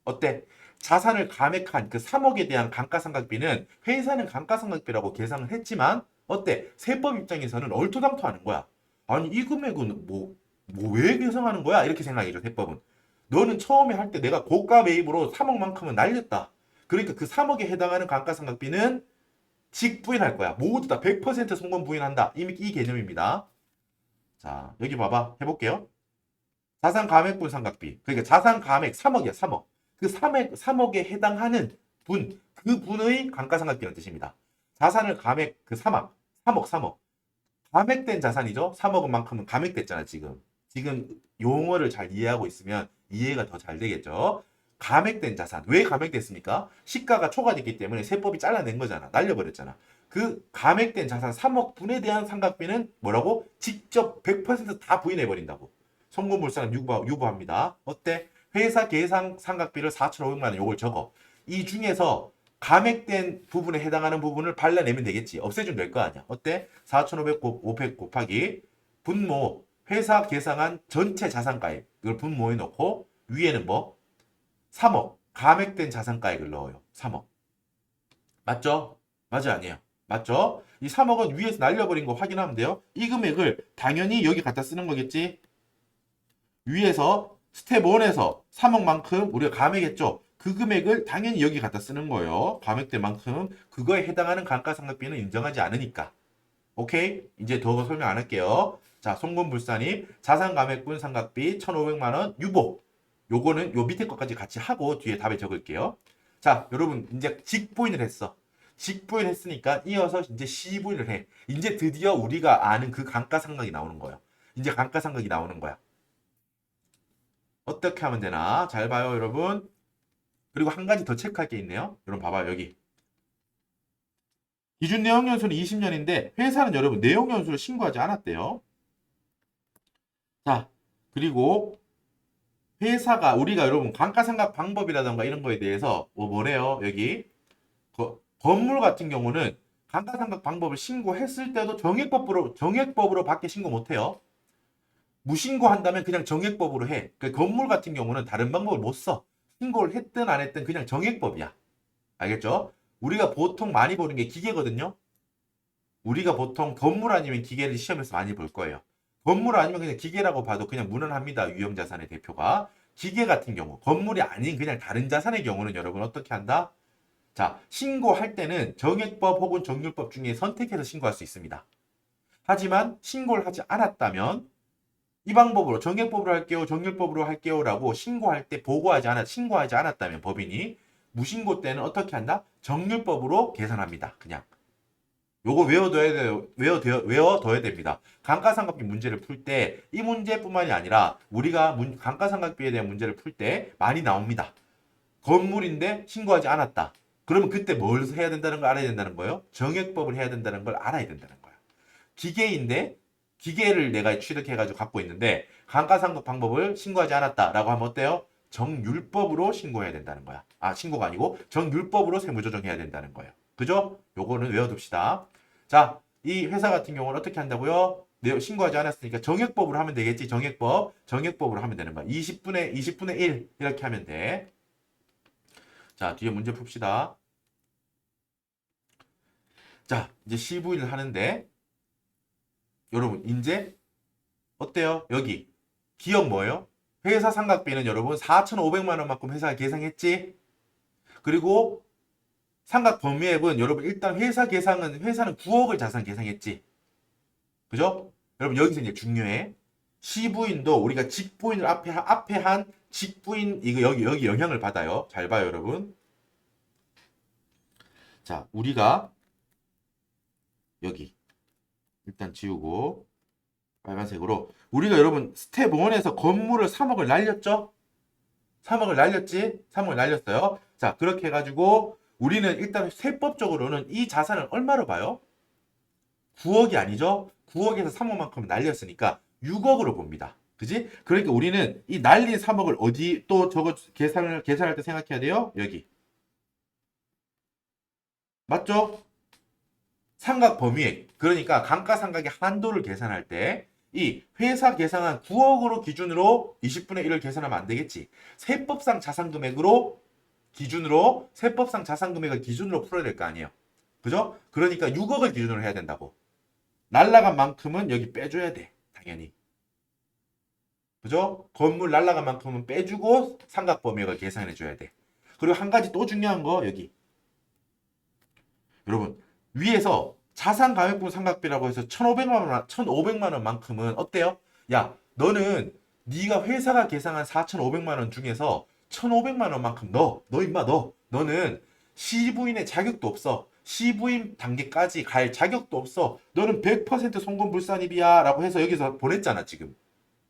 S1: 어때? 자산을 감액한 그 3억에 대한 감가상각비는 회사는 감가상각비라고 계산을 했지만 어때? 세법 입장에서는 얼토당토하는 거야. 아니 이 금액은 뭐 왜 계산하는 거야? 이렇게 생각이죠 세법은. 너는 처음에 할 때 내가 고가 매입으로 3억만큼은 날렸다. 그러니까 그 3억에 해당하는 감가상각비는 직부인할 거야. 모두 다 100% 송금 부인한다. 이 개념입니다. 자 여기 봐봐 해볼게요. 자산 감액분 상각비. 그러니까 자산 감액 3억이야 3억. 그 3억에 해당하는 그 분의 감가상각비라는 뜻입니다. 자산을 감액 그 3억. 감액된 자산이죠. 3억 만큼은 감액됐잖아 지금. 지금 용어를 잘 이해하고 있으면 이해가 더 잘 되겠죠. 감액된 자산. 왜 감액됐습니까? 시가가 초과됐기 때문에 세법이 잘라낸 거잖아. 날려버렸잖아. 그 감액된 자산 3억 분에 대한 상각비는 뭐라고? 직접 100%다 부인해버린다고. 송금불산은 유보합니다. 어때? 회사 계상 상각비를 4,500만 원 요걸 적어. 이 중에서 감액된 부분에 해당하는 부분을 발라내면 되겠지. 없애주면 될 거 아니야. 어때? 4,500 곱하기 분모 회사 계상한 전체 자산가액 이걸 분모에 넣고 위에는 뭐? 3억 감액된 자산가액을 넣어요. 3억. 맞죠? 맞아 아니에요? 맞죠? 이 3억은 위에서 날려버린 거 확인하면 돼요. 이 금액을 당연히 여기 갖다 쓰는 거겠지? 위에서 스텝 1에서 3억만큼 우리가 감액했죠. 그 금액을 당연히 여기 갖다 쓰는 거예요. 감액된 만큼 그거에 해당하는 감가상각비는 인정하지 않으니까. 오케이? 이제 더 설명 안 할게요. 자, 송금불산이 자산감액분 상각비 1,500만 원 유보. 요거는 요 밑에 것까지 같이 하고 뒤에 답에 적을게요. 자, 여러분 이제 직부인을 했어. 직부인 했으니까 이어서 이제 시부인을 해. 이제 드디어 우리가 아는 그 감가상각이 나오는 거예요. 이제 감가상각이 나오는 거야. 어떻게 하면 되나? 잘 봐요, 여러분. 그리고 한 가지 더 체크할 게 있네요. 여러분 봐봐요, 여기. 기준 내용 연수는 20년인데 회사는 여러분 내용 연수를 신고하지 않았대요. 자, 그리고 회사가 우리가 여러분 감가상각 방법이라던가 이런 거에 대해서 뭐래요? 여기 건물 같은 경우는 감가상각 방법을 신고했을 때도 정액법으로 밖에 신고 못 해요. 무신고한다면 그냥 정액법으로 해. 그 건물 같은 경우는 다른 방법을 못 써. 신고를 했든 안 했든 그냥 정액법이야. 알겠죠? 우리가 보통 많이 보는 게 기계거든요. 우리가 보통 건물 아니면 기계를 시험에서 많이 볼 거예요. 건물 아니면 그냥 기계라고 봐도 그냥 무난합니다. 유형자산의 대표가. 기계 같은 경우, 건물이 아닌 그냥 다른 자산의 경우는 여러분 어떻게 한다? 자, 신고할 때는 정액법 혹은 정률법 중에 선택해서 신고할 수 있습니다. 하지만 신고를 하지 않았다면 이 방법으로 정액법으로 할게요, 정률법으로 할게요 라고 신고할 때 신고하지 않았다면 법인이 무신고 때는 어떻게 한다? 정률법으로 계산합니다. 그냥. 요거 외워둬야 됩니다. 감가상각비 문제를 풀 때 이 문제뿐만이 아니라 우리가 감가상각비에 대한 문제를 풀 때 많이 나옵니다. 건물인데 신고하지 않았다. 그러면 그때 뭘 해야 된다는 걸 알아야 된다는 거예요? 정액법을 해야 된다는 걸 알아야 된다는 거야. 기계인데 기계를 내가 취득해가지고 갖고 있는데 감가상각 방법을 신고하지 않았다라고 하면 어때요? 정율법으로 신고해야 된다는 거야. 아, 신고가 아니고 정율법으로 세무조정해야 된다는 거예요. 그죠? 요거는 외워둡시다. 자, 이 회사 같은 경우는 어떻게 한다고요? 신고하지 않았으니까 정액법으로 하면 되겠지. 정액법으로 하면 되는 거야. 20분의 1 이렇게 하면 돼. 자, 뒤에 문제 풉시다. 자, 이제 CV를 하는데 여러분 이제 어때요? 여기 기억 뭐예요? 회사 상각비는 여러분 4,500만 원만큼 회사가 계상했지? 그리고 상각 범위액은 여러분 일단 회사는 9억을 자산 계상했지. 그죠? 여러분 여기서 이제 중요해. 시부인도 우리가 직부인을 앞에 한 직부인 이거 여기 영향을 받아요. 잘 봐요, 여러분. 자, 우리가 여기 일단 지우고 빨간색으로 우리가 여러분 스텝 1에서 건물을 3억을 날렸죠? 3억을 날렸지? 3억을 날렸어요. 자, 그렇게 해가지고 우리는 일단 세법적으로는 이 자산을 얼마로 봐요? 9억이 아니죠? 9억에서 3억만큼 날렸으니까 6억으로 봅니다. 그지? 그러니까 우리는 이 날린 3억을 어디 또 저거 계산할 때 생각해야 돼요? 여기. 맞죠? 상각 범위액. 그러니까 감가상각의 한도를 계산할 때 이 회사 계상한 9억으로 기준으로 20분의 1을 계산하면 안 되겠지. 세법상 자산금액을 기준으로 풀어야 될 거 아니에요. 그죠? 그러니까 6억을 기준으로 해야 된다고. 날라간 만큼은 여기 빼줘야 돼. 당연히. 그죠? 건물 날라간 만큼은 빼주고 상각 범위액을 계산해 줘야 돼. 그리고 한 가지 또 중요한 거 여기. 여러분 위에서 자산 가액분 상각비라고 해서 1,500만 원만큼은 어때요? 야, 너는 네가 회사가 계상한 4,500만 원 중에서 1,500만 원만큼 너 임마 너는 시부인의 자격도 없어. 시부인 단계까지 갈 자격도 없어. 너는 100% 송금불산입이야 라고 해서 여기서 보냈잖아 지금.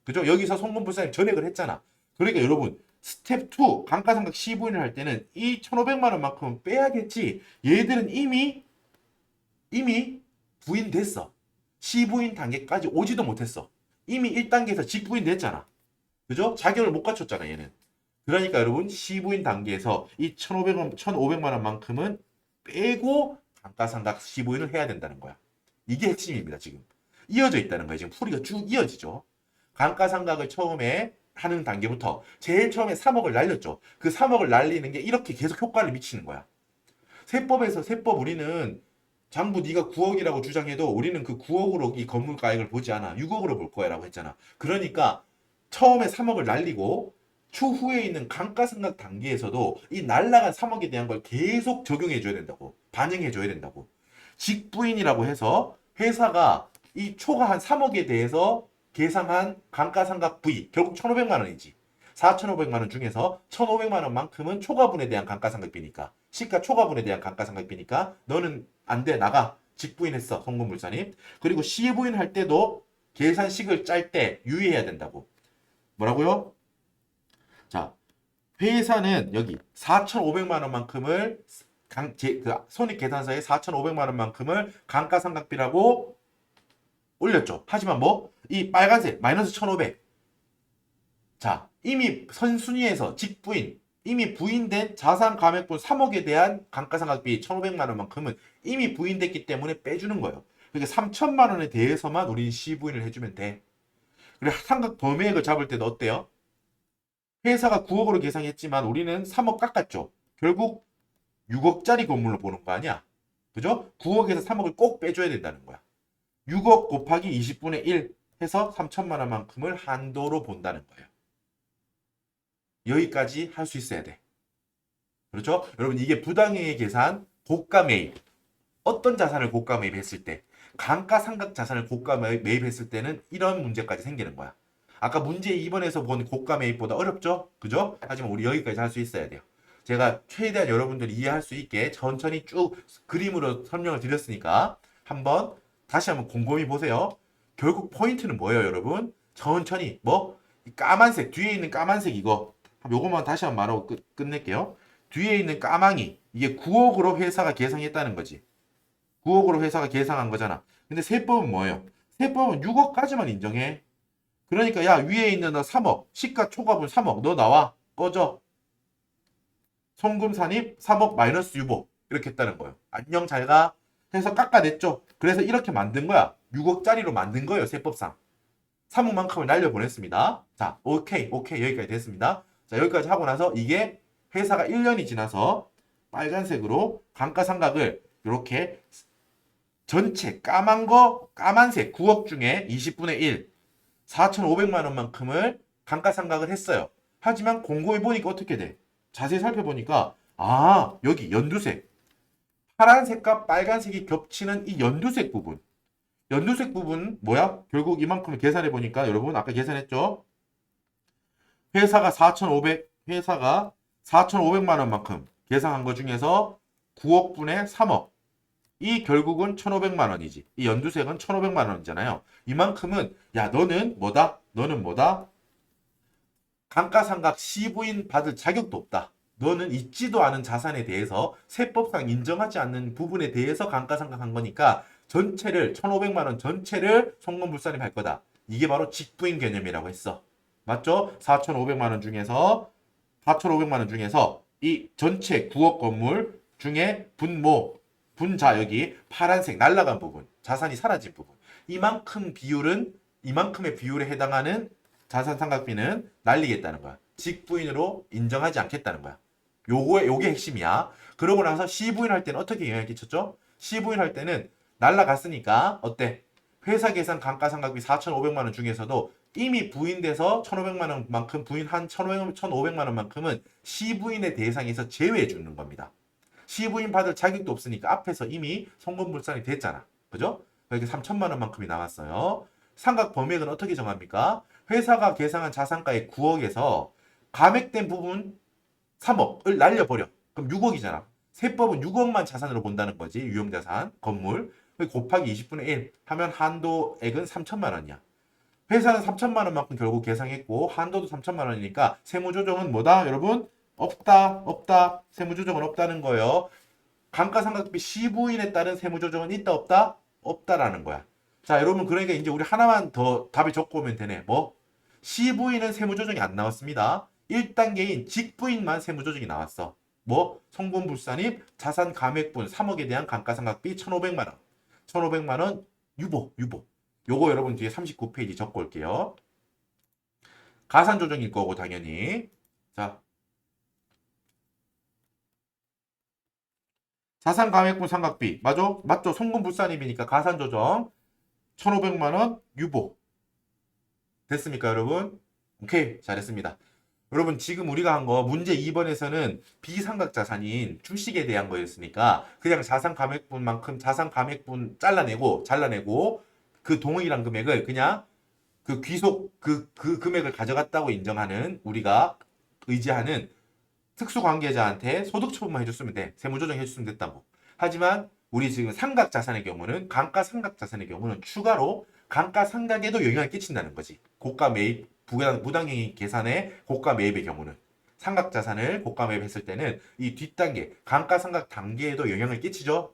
S1: 그죠? 여기서 송금불산입 전액을 했잖아. 그러니까 여러분 스텝 2 감가상각 시부인을 할 때는 이 1,500만 원만큼은 빼야겠지. 얘들은 이미 부인 됐어. 시부인 단계까지 오지도 못했어. 이미 1단계에서 직부인 됐잖아. 그죠? 자격을 못 갖췄잖아, 얘는. 그러니까 여러분, 시부인 단계에서 이 1,500만 원만큼은 빼고 감가상각 시부인을 해야 된다는 거야. 이게 핵심입니다, 지금. 이어져 있다는 거예요. 지금 풀이가 쭉 이어지죠. 감가상각을 처음에 하는 단계부터 제일 처음에 3억을 날렸죠. 그 3억을 날리는 게 이렇게 계속 효과를 미치는 거야. 세법 우리는 장부 네가 9억이라고 주장해도 우리는 그 9억으로 이 건물 가액을 보지 않아. 6억으로 볼 거야 라고 했잖아. 그러니까 처음에 3억을 날리고 추후에 있는 감가상각 단계에서도 이 날라간 3억에 대한 걸 계속 적용해 줘야 된다고. 반영해 줘야 된다고. 직부인이라고 해서 회사가 이 초과한 3억에 대해서 계상한 감가상각 부위 결국 1,500만 원이지. 4,500만 원 중에서 1,500만 원만큼은 초과분에 대한 감가상각비니까 시가 초과분에 대한 감가상각비니까 너는 안 돼 나가 직부인했어 송금물산입. 그리고 시부인 할 때도 계산식을 짤 때 유의해야 된다고. 뭐라고요? 자, 회사는 여기 4,500만 원만큼을 손익계산서에 4,500만 원만큼을 감가상각비라고 올렸죠. 하지만 뭐 이 빨간색 마이너스 1,500. 자, 이미 선순위에서 직부인 이미 부인된 자산 감액분 3억에 대한 감가상각비 1,500만 원만큼은 이미 부인됐기 때문에 빼주는 거예요. 그러니까 3천만 원에 대해서만 우리는 시부인을 해주면 돼. 그리고 상각 범위액을 잡을 때도 어때요? 회사가 9억으로 계산했지만 우리는 3억 깎았죠. 결국 6억짜리 건물로 보는 거 아니야. 그죠? 9억에서 3억을 꼭 빼줘야 된다는 거야. 6억 곱하기 20분의 1 해서 3천만 원만큼을 한도로 본다는 거예요. 여기까지 할 수 있어야 돼. 그렇죠? 여러분 이게 부당행위 계산 고가 매입. 어떤 자산을 고가 매입했을 때 감가상각 자산을 고가 매입했을 때는 이런 문제까지 생기는 거야. 아까 문제 2번에서 본 고가 매입보다 어렵죠? 그죠? 하지만 우리 여기까지 할 수 있어야 돼요. 제가 최대한 여러분들이 이해할 수 있게 천천히 쭉 그림으로 설명을 드렸으니까 다시 한번 곰곰이 보세요. 결국 포인트는 뭐예요, 여러분? 천천히 까만색 뒤에 있는 까만색 이거 요거만 다시 한번 말하고 끝낼게요. 뒤에 있는 까망이 이게 9억으로 회사가 계상했다는 거지. 9억으로 회사가 계상한 거잖아. 근데 세법은 뭐예요? 세법은 6억까지만 인정해. 그러니까 야 위에 있는 너 3억 시가 초과분 3억 너 나와 꺼져. 송금 산입 3억 마이너스 유보 이렇게 했다는 거예요. 안녕 잘가. 해서 깎아냈죠. 그래서 이렇게 만든 거야. 6억짜리로 만든 거예요. 세법상. 3억만큼을 날려보냈습니다. 자, 오케이. 여기까지 됐습니다. 자, 여기까지 하고 나서 이게 회사가 1년이 지나서 빨간색으로 감가상각을 이렇게 전체 까만색 9억 중에 20분의 1, 4,500만 원만큼을 감가상각을 했어요. 하지만 공고에 보니까 어떻게 돼? 자세히 살펴보니까 여기 연두색, 파란색과 빨간색이 겹치는 이 연두색 부분 뭐야? 결국 이만큼을 계산해 보니까 여러분 아까 계산했죠? 회사가 4,500만 원만큼 계산한 것 중에서 9억 분의 3억. 이 결국은 1,500만 원이지. 이 연두색은 1,500만 원이잖아요. 이만큼은 너는 뭐다? 감가상각 시부인 받을 자격도 없다. 너는 있지도 않은 자산에 대해서 세법상 인정하지 않는 부분에 대해서 감가상각한 거니까 전체를 1,500만 원 전체를 송금불산입할 거다. 이게 바로 직부인 개념이라고 했어. 맞죠? 4,500만 원 중에서 이 전체 9억 건물 중에 분자 여기 파란색 날라간 부분, 자산이 사라진 부분. 이만큼의 비율에 해당하는 자산상각비는 날리겠다는 거야. 직부인으로 인정하지 않겠다는 거야. 요게 핵심이야. 그러고 나서 시부인 할 때는 어떻게 영향을 끼쳤죠? 시부인 할 때는 날라갔으니까 어때? 회사 계산 감가상각비 4,500만 원 중에서도 이미 부인돼서 1,500만 원만큼 부인한 1,500만 원만큼은 시부인의 대상에서 제외해 주는 겁니다. 시부인 받을 자격도 없으니까 앞에서 이미 송금불산이 됐잖아. 그죠? 이렇게 3천만 원만큼이 나왔어요. 상각 범위액은 어떻게 정합니까? 회사가 계상한 자산가의 9억에서 감액된 부분 3억을 날려버려. 그럼 6억이잖아. 세법은 6억만 자산으로 본다는 거지. 유형자산, 건물. 곱하기 20분의 1 하면 한도액은 3천만 원이야. 회사는 3천만 원만큼 결국 계상했고 한도도 3천만 원이니까 세무조정은 뭐다? 여러분? 없다. 세무조정은 없다는 거예요. 감가상각비 시부인에 따른 세무조정은 있다 없다? 없다라는 거야. 자, 여러분 그러니까 이제 우리 하나만 더 답을 적고 오면 되네. 뭐? 시부인은 세무조정이 안 나왔습니다. 1단계인 직부인만 세무조정이 나왔어. 뭐? 성분불산입, 자산 감액분 3억에 대한 감가상각비 1,500만 원. 1,500만 원 유보. 요거 여러분 뒤에 39페이지 적고 올게요. 가산조정일 거고 당연히. 자, 자산 감액분 상각비 맞죠? 송금불산입이니까 가산조정 1,500만 원 유보. 됐습니까 여러분? 오케이, 잘했습니다. 여러분 지금 우리가 한 거 문제 2번에서는 비상각 자산인 주식에 대한 거였으니까 그냥 자산 감액분만큼 자산 감액분 잘라내고 그 동일한 금액을 그냥 그 귀속 그 금액을 가져갔다고 인정하는 우리가 의지하는 특수관계자한테 소득 처분만 해줬으면 돼. 세무조정 해줬으면 됐다고. 하지만 우리 지금 삼각자산의 경우는 감가상각자산의 경우는 추가로 감가상각에도 영향을 끼친다는 거지. 고가 매입, 무당행위 계산의 고가 매입의 경우는 삼각자산을 고가 매입했을 때는 이 뒷단계 감가상각 단계에도 영향을 끼치죠.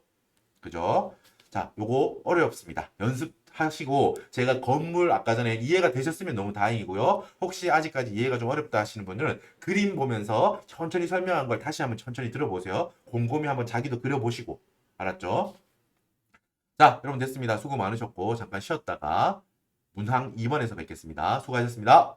S1: 그죠? 자, 요거 어렵습니다. 연습하시고 제가 건물 아까 전에 이해가 되셨으면 너무 다행이고요. 혹시 아직까지 이해가 좀 어렵다 하시는 분들은 그림 보면서 천천히 설명한 걸 다시 한번 천천히 들어보세요. 곰곰이 한번 자기도 그려보시고. 알았죠? 자, 여러분 됐습니다. 수고 많으셨고 잠깐 쉬었다가 문항 2번에서 뵙겠습니다. 수고하셨습니다.